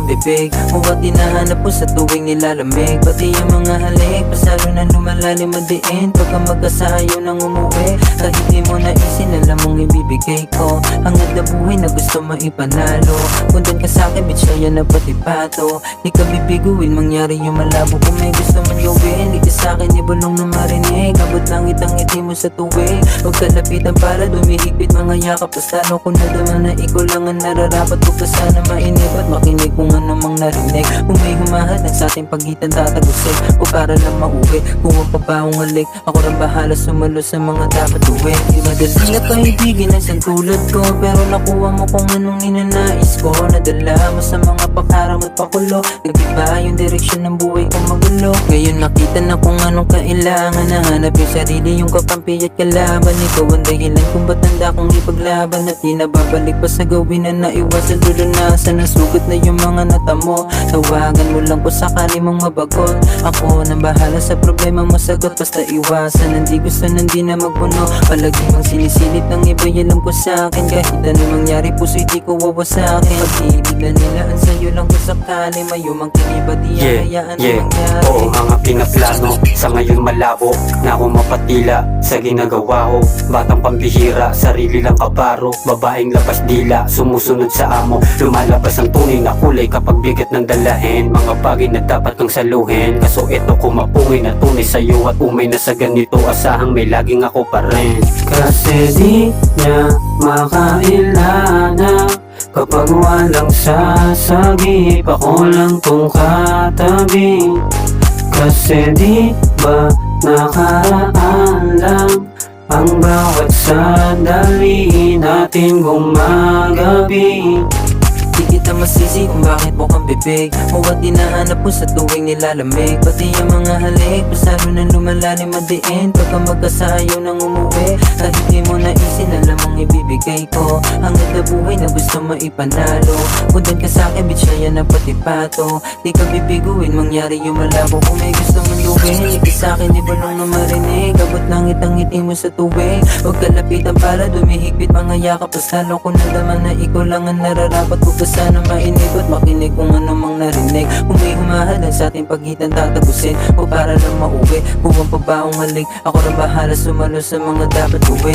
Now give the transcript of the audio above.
kang bibig, huwag hinahanap mo sa tuwing nilalamig. Pati ang mga halik, pasalo na lumalalim ang diin pagka magkasayo nang umuwi. Kahit di mo naisin, alam mong ibibigay ko hangad na buhay na gusto mo ipanalo. Kundan ka sa'kin, bitch, kaya na pati pato. Di ka bibiguin, mangyari yung malabo. Kung may gusto man gawin, di ka sa'kin ibulong na marinig. Abot lang itang-ngiti mo sa tuwing, huwag kalapitan para dumihigpit mga yakap. Pasalo ko na naman na ikaw lang ang nararapat. Huwag ka sana mainip at makinig kung ano mang narinig. Kung may humahad sa ating pagitan, tatagusin o para lang mauwi. Kung ang pabaong halik, ako rin bahala sumalo sa mga dapat uwi. Di madali na kaibigin ang isang tulad ko, pero nakuha mo kung anong inanais ko. Nadala mo sa mga pakaram at pakulo, nag-iba yung direksyon ng buhay kong magulo. Ngayon nakita na kung anong kailangan, nahanap yung sarili, yung kakampi at kalaban. Ikaw ang dahilan kung ba't handa kong ipaglaban, at di na babalik pa sa gawin na naiwasan. Lulunasan na sugat na yung mga natamo. Tawagan mo lang kung sakali mong mabagon. Ako nang bahala sa problema mo, sagot basta iwasan. Hindi gusto nandi na magpuno, palagi bang sinisilip ng iba, alam ko sa'kin. Kahit anong mangyari, puso di ko wawasakin. Pag-ibig na nilaan sa'yo lang kung sakali mayumang kiniba, di hayaan na mangyari. Oo nga nga pinaplano, sa ngayon malabo na ako mapatila sa ginagawa ko. Batang pambihira, sarili lang kabaro, babaeng labas dila, sumusunod sa amo. Lumalabas ang tunay na kulay kapag bigat ng dalahin. Mga bagay na dapat kang saluhin, kaso eto kumapungay na tunay sa'yo at umay na sa ganito. Asahang may laging ako pa rin. Kasi di niya makailana kapag walang sasagip, ako lang tong katabi. Kasi di ba nakaraan lang ang bawat sandali natin gumagabi. Di kita masisi kung bakit mo kang bibig, huwag hinahanap mo sa tuwing nilalamig. Pati ang mga halik, pasalo na lumalalim ang diin pagka magkasayo nang umuwi. Kahit di mo naisin, alam mong ibibigay ko hangad na buhay na gusto mo ipanalo. Kundan ka sa'kin, bitch, kaya na pati pato. Di ka bibiguin, mangyari yung malabo. Kung may gusto mong luwin, di ka sa'kin ibulong na marinig. Abot lang itang-ngiti mo sa tuwing, huwag kalapitan para dumihigpit mga yakap. Pasalo ko na naman na ikaw lang ang nararapat. Huwag ka sana mainip at makinig kung ano mang narinig. Kung may humahalan sa ating pagitan, tatagusin o para lang mauwi. Kung ang pabaong halik, ako rin bahala sumalo sa mga dapat uwi.